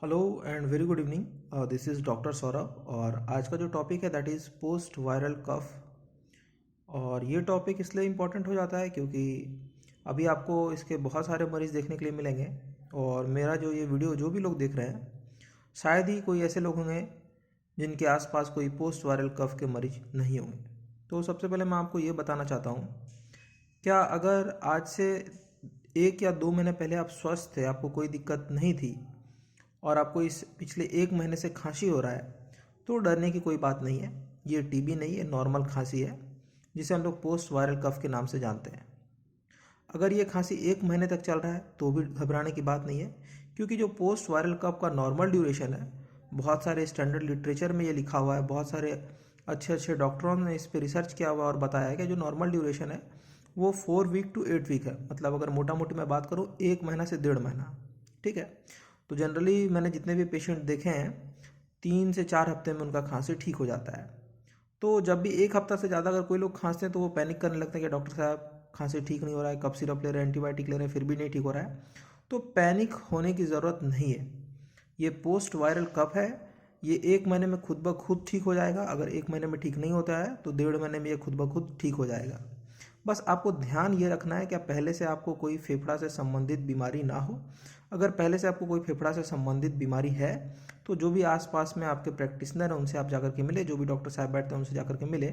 Hello and very good evening. This is doctor Saurabh और आज का जो टॉपिक है दैट इज़ पोस्ट वायरल कफ। और ये टॉपिक इसलिए इम्पॉर्टेंट हो जाता है क्योंकि अभी आपको इसके बहुत सारे मरीज़ देखने के लिए मिलेंगे। और मेरा जो ये वीडियो जो भी लोग देख रहे हैं शायद ही कोई ऐसे लोग होंगे जिनके आसपास कोई पोस्ट वायरल कफ के मरीज नहीं होंगे। तो सबसे पहले मैं आपको ये बताना चाहता हूँ, क्या अगर आज से 1 या 2 महीने पहले आप स्वस्थ थे, आपको कोई दिक्कत नहीं थी और आपको इस पिछले 1 महीने से खांसी हो रहा है, तो डरने की कोई बात नहीं है। ये टीबी नहीं है, नॉर्मल खांसी है जिसे हम लोग पोस्ट वायरल कफ के नाम से जानते हैं। अगर ये खांसी 1 महीने तक चल रहा है तो भी घबराने की बात नहीं है, क्योंकि जो पोस्ट वायरल कफ का नॉर्मल ड्यूरेशन है, बहुत सारे स्टैंडर्ड लिटरेचर में ये लिखा हुआ है, बहुत सारे अच्छे अच्छे डॉक्टरों ने इस पर रिसर्च किया हुआ और बताया है कि जो नॉर्मल ड्यूरेशन है वो 4 वीक टू 8 वीक है। मतलब अगर मोटा मोटी मैं बात करूँ 1 महीना से 1.5 महीना, ठीक है। तो जनरली मैंने जितने भी पेशेंट देखे हैं 3 से 4 हफ्ते में उनका खांसी ठीक हो जाता है। तो जब भी 1 हफ्ता से ज़्यादा अगर कोई लोग खांसते हैं तो वो पैनिक करने लगते हैं कि डॉक्टर साहब खांसी ठीक नहीं हो रहा है, कफ सिरप ले रहे हैं, एंटीबायोटिक ले रहे हैं, फिर भी नहीं ठीक हो रहा है। तो पैनिक होने की ज़रूरत नहीं है। ये पोस्ट वायरल कफ है, ये 1 महीने में खुद ब खुद ठीक हो जाएगा। अगर 1 महीने में ठीक नहीं होता है तो 1.5 महीने में ये खुद ब खुद ठीक हो जाएगा। बस आपको ध्यान ये रखना है कि पहले से आपको कोई फेफड़ा से संबंधित बीमारी ना हो। अगर पहले से आपको कोई फेफड़ा से संबंधित बीमारी है तो जो भी आसपास में आपके प्रैक्टिशनर हैं उनसे आप जाकर के मिले, जो भी डॉक्टर साहब बैठते हैं उनसे जाकर के मिले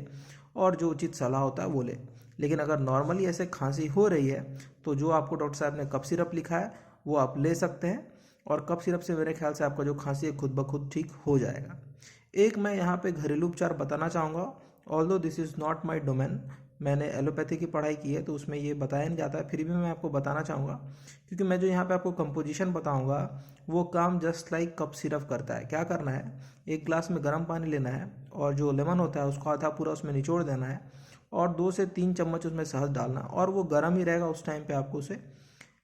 और जो उचित सलाह होता है वो ले। लेकिन अगर नॉर्मली ऐसे खांसी हो रही है तो जो आपको डॉक्टर साहब ने कफ सिरप लिखा है वो आप ले सकते हैं, और कफ सिरप से मेरे ख्याल से आपका जो खांसी है खुद ब खुद ठीक हो जाएगा। एक मैं यहाँ पे घरेलू उपचार बताना चाहूँगा, although this is not my domain. मैंने एलोपैथी की पढ़ाई की है तो उसमें ये बताया नहीं जाता है, फिर भी मैं आपको बताना चाहूँगा क्योंकि मैं जो यहाँ पे आपको कंपोजिशन बताऊँगा वो काम जस्ट लाइक कप सिरप करता है। क्या करना है, एक ग्लास में गर्म पानी लेना है और जो लेमन होता है उसको आधा पूरा उसमें निचोड़ देना है और 2 से 3 चम्मच उसमें शहद डालना, और वो गर्म ही रहेगा उस टाइम पे आपको उसे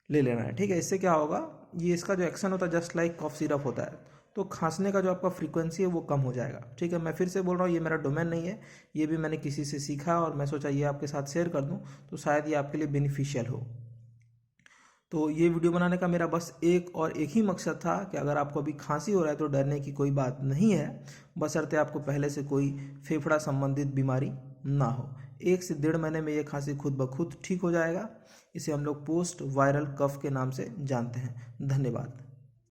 ले लेना है, ठीक है। इससे क्या होगा, ये इसका जो एक्शन होता है जस्ट लाइक कफ सिरप होता है, तो खांसने का जो आपका फ्रीक्वेंसी है वो कम हो जाएगा, ठीक है। मैं फिर से बोल रहा हूँ, ये मेरा डोमेन नहीं है, ये भी मैंने किसी से सीखा और मैं सोचा ये आपके साथ शेयर कर दूँ तो शायद ये आपके लिए बेनिफिशियल हो। तो ये वीडियो बनाने का मेरा बस एक और एक ही मकसद था कि अगर आपको अभी खांसी हो रहा है तो डरने की कोई बात नहीं है, बशर्ते आपको पहले से कोई फेफड़ा संबंधित बीमारी ना हो। 1 से 1.5 महीने में ये खांसी खुद ब खुद ठीक हो जाएगा। इसे हम लोग पोस्ट वायरल कफ के नाम से जानते हैं। धन्यवाद।